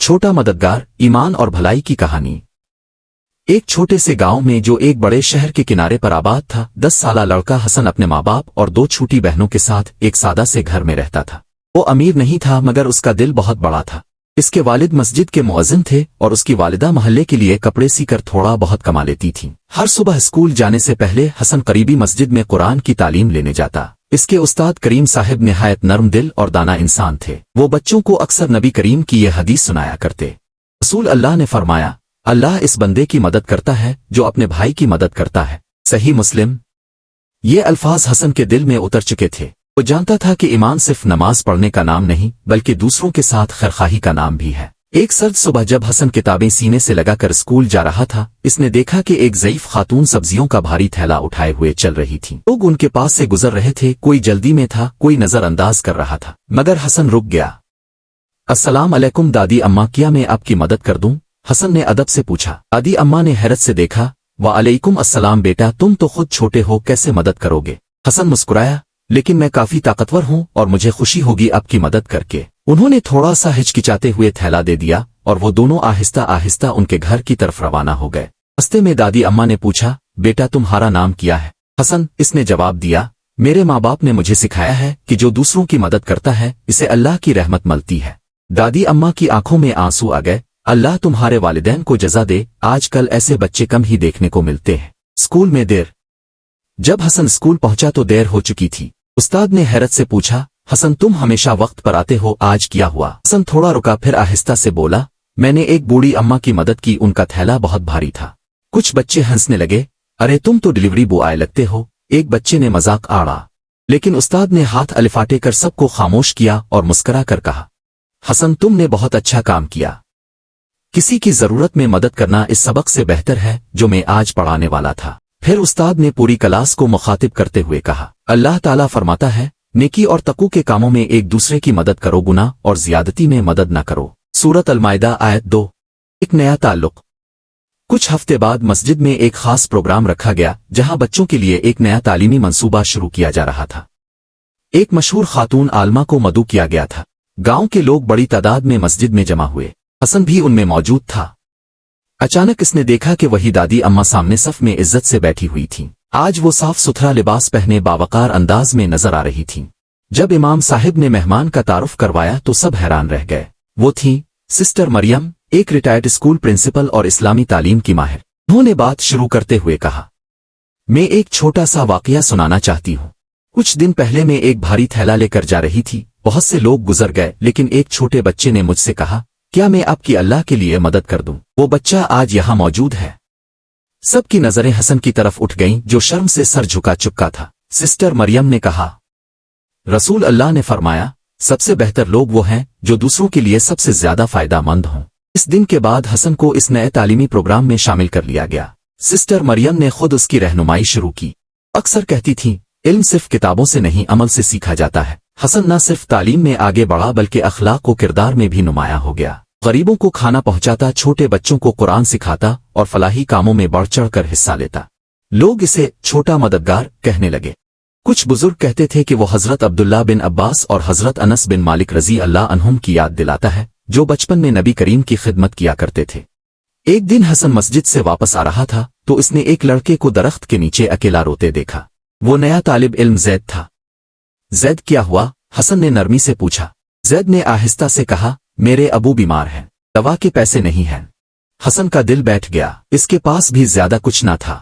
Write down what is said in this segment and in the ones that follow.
چھوٹا مددگار ایمان اور بھلائی کی کہانی۔ ایک چھوٹے سے گاؤں میں جو ایک بڑے شہر کے کنارے پر آباد تھا، 10 سالہ لڑکا حسن اپنے ماں باپ اور 2 چھوٹی بہنوں کے ساتھ ایک سادہ سے گھر میں رہتا تھا۔ وہ امیر نہیں تھا مگر اس کا دل بہت بڑا تھا۔ اس کے والد مسجد کے مؤذن تھے اور اس کی والدہ محلے کے لیے کپڑے سی کر تھوڑا بہت کما لیتی تھیں۔ ہر صبح اسکول جانے سے پہلے حسن قریبی مسجد میں قرآن کی تعلیم لینے جاتا۔ اس کے استاد کریم صاحب نہایت نرم دل اور دانا انسان تھے۔ وہ بچوں کو اکثر نبی کریم کی یہ حدیث سنایا کرتے۔ رسول اللہ نے فرمایا، اللہ اس بندے کی مدد کرتا ہے جو اپنے بھائی کی مدد کرتا ہے۔ صحیح مسلم۔ یہ الفاظ حسن کے دل میں اتر چکے تھے۔ وہ جانتا تھا کہ ایمان صرف نماز پڑھنے کا نام نہیں بلکہ دوسروں کے ساتھ خیرخواہی کا نام بھی ہے۔ ایک سرد صبح جب حسن کتابیں سینے سے لگا کر اسکول جا رہا تھا، اس نے دیکھا کہ ایک ضعیف خاتون سبزیوں کا بھاری تھیلا اٹھائے ہوئے چل رہی تھی۔ لوگ ان کے پاس سے گزر رہے تھے، کوئی جلدی میں تھا، کوئی نظر انداز کر رہا تھا، مگر حسن رک گیا۔ السلام علیکم دادی اماں، کیا میں آپ کی مدد کر دوں؟ حسن نے ادب سے پوچھا۔ دادی اماں نے حیرت سے دیکھا۔ وعلیکم السلام بیٹا، تم تو خود چھوٹے ہو، کیسے مدد کرو گے؟ حسن مسکرایا، لیکن میں کافی طاقتور ہوں اور مجھے خوشی ہوگی آپ کی مدد کر کے۔ انہوں نے تھوڑا سا ہچکچاتے ہوئے تھیلا دے دیا اور وہ دونوں آہستہ آہستہ ان کے گھر کی طرف روانہ ہو گئے۔ راستے میں دادی اماں نے پوچھا، بیٹا تمہارا نام کیا ہے؟ حسن، اس نے جواب دیا، میرے ماں باپ نے مجھے سکھایا ہے کہ جو دوسروں کی مدد کرتا ہے اسے اللہ کی رحمت ملتی ہے۔ دادی اماں کی آنکھوں میں آنسو آ گئے۔ اللہ تمہارے والدین کو جزا دے، آج کل ایسے بچے کم ہی دیکھنے کو ملتے ہیں۔ اسکول میں دیر۔ جب حسن اسکول پہنچا تو دیر ہو چکی تھی۔ استاد نے حیرت سے پوچھا، حسن تم ہمیشہ وقت پر آتے ہو، آج کیا ہوا؟ حسن تھوڑا رکا، پھر آہستہ سے بولا، میں نے ایک بوڑھی اماں کی مدد کی، ان کا تھیلا بہت بھاری تھا۔ کچھ بچے ہنسنے لگے، ارے تم تو ڈلیوری بوائے لگتے ہو، ایک بچے نے مذاق آڑا، لیکن استاد نے ہاتھ الفاٹے کر سب کو خاموش کیا اور مسکرا کر کہا، حسن تم نے بہت اچھا کام کیا۔ کسی کی ضرورت میں مدد کرنا اس سبق سے بہتر ہے جو میں آج پڑھانے والا تھا۔ پھر استاد نے پوری کلاس کو مخاطب کرتے ہوئے کہا، اللہ تعالیٰ فرماتا ہے، نیکی اور تقوی کے کاموں میں ایک دوسرے کی مدد کرو، گناہ اور زیادتی میں مدد نہ کرو۔ سورۃ المائدہ آیت 2۔ ایک نیا تعلق۔ کچھ ہفتے بعد مسجد میں ایک خاص پروگرام رکھا گیا جہاں بچوں کے لیے ایک نیا تعلیمی منصوبہ شروع کیا جا رہا تھا۔ ایک مشہور خاتون عالمہ کو مدعو کیا گیا تھا۔ گاؤں کے لوگ بڑی تعداد میں مسجد میں جمع ہوئے۔ حسن بھی ان میں موجود تھا۔ اچانک اس نے دیکھا کہ وہی دادی اماں سامنے صف میں عزت سے بیٹھی ہوئی تھیں۔ آج وہ صاف ستھرا لباس پہنے باوقار انداز میں نظر آ رہی تھیں۔ جب امام صاحب نے مہمان کا تعارف کروایا تو سب حیران رہ گئے۔ وہ تھیں سسٹر مریم، ایک ریٹائرڈ اسکول پرنسپل اور اسلامی تعلیم کی ماہر۔ انہوں نے بات شروع کرتے ہوئے کہا، میں ایک چھوٹا سا واقعہ سنانا چاہتی ہوں۔ کچھ دن پہلے میں ایک بھاری تھیلا لے کر جا رہی تھی، بہت سے لوگ گزر گئے لیکن ایک چھوٹے بچے نے مجھ سے کہا، کیا میں آپ کی اللہ کے لیے مدد کر دوں؟ وہ بچہ آج یہاں موجود ہے۔ سب کی نظریں حسن کی طرف اٹھ گئیں جو شرم سے سر جھکا چکا تھا۔ سسٹر مریم نے کہا، رسول اللہ نے فرمایا، سب سے بہتر لوگ وہ ہیں جو دوسروں کے لیے سب سے زیادہ فائدہ مند ہوں۔ اس دن کے بعد حسن کو اس نئے تعلیمی پروگرام میں شامل کر لیا گیا۔ سسٹر مریم نے خود اس کی رہنمائی شروع کی۔ اکثر کہتی تھیں، علم صرف کتابوں سے نہیں عمل سے سیکھا جاتا ہے۔ حسن نہ صرف تعلیم میں آگے بڑھا بلکہ اخلاق و کردار میں بھی نمایاں ہو گیا۔ غریبوں کو کھانا پہنچاتا، چھوٹے بچوں کو قرآن سکھاتا اور فلاحی کاموں میں بڑھ چڑھ کر حصہ لیتا۔ لوگ اسے چھوٹا مددگار کہنے لگے۔ کچھ بزرگ کہتے تھے کہ وہ حضرت عبداللہ بن عباس اور حضرت انس بن مالک رضی اللہ عنہم کی یاد دلاتا ہے جو بچپن میں نبی کریم کی خدمت کیا کرتے تھے۔ ایک دن حسن مسجد سے واپس آ رہا تھا تو اس نے ایک لڑکے کو درخت کے نیچے اکیلا روتے دیکھا۔ وہ نیا طالب علم زید تھا۔ زید کیا ہوا؟ حسن نے نرمی سے پوچھا۔ زید نے آہستہ سے کہا، میرے ابو بیمار ہیں، دوا کے پیسے نہیں ہیں۔ حسن کا دل بیٹھ گیا، اس کے پاس بھی زیادہ کچھ نہ تھا،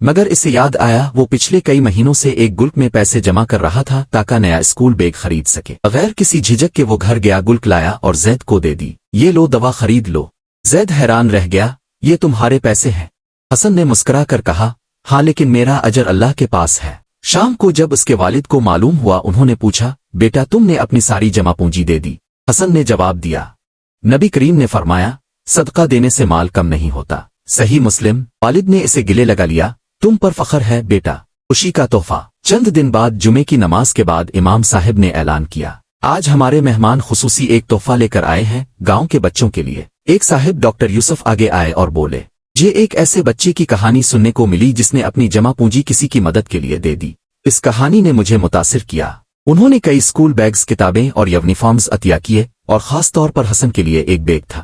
مگر اسے یاد آیا وہ پچھلے کئی مہینوں سے ایک گلک میں پیسے جمع کر رہا تھا تاکہ نیا اسکول بیگ خرید سکے۔ بغیر کسی جھجک کے وہ گھر گیا، گلک لایا اور زید کو دے دی، یہ لو دوا خرید لو۔ زید حیران رہ گیا، یہ تمہارے پیسے ہیں؟ حسن نے مسکرا کر کہا، ہاں لیکن میرا اجر اللہ کے پاس ہے۔ شام کو جب اس کے والد کو معلوم ہوا، انہوں نے پوچھا، بیٹا تم نے اپنی ساری جمع پونجی دے دی؟ حسن نے جواب دیا، نبی کریم نے فرمایا، صدقہ دینے سے مال کم نہیں ہوتا۔ صحیح مسلم۔ والد نے اسے گلے لگا لیا، تم پر فخر ہے بیٹا، خوشی کا تحفہ۔ چند دن بعد جمعے کی نماز کے بعد امام صاحب نے اعلان کیا، آج ہمارے مہمان خصوصی ایک تحفہ لے کر آئے ہیں گاؤں کے بچوں کے لیے۔ ایک صاحب ڈاکٹر یوسف آگے آئے اور بولے، یہ ایک ایسے بچے کی کہانی سننے کو ملی جس نے اپنی جمع پونجی کسی کی مدد کے لیے دے دی۔ اس کہانی نے مجھے متاثر کیا۔ انہوں نے کئی اسکول بیگز، کتابیں اور یونیفارمز عطیہ کیے اور خاص طور پر حسن کے لیے ایک بیگ تھا۔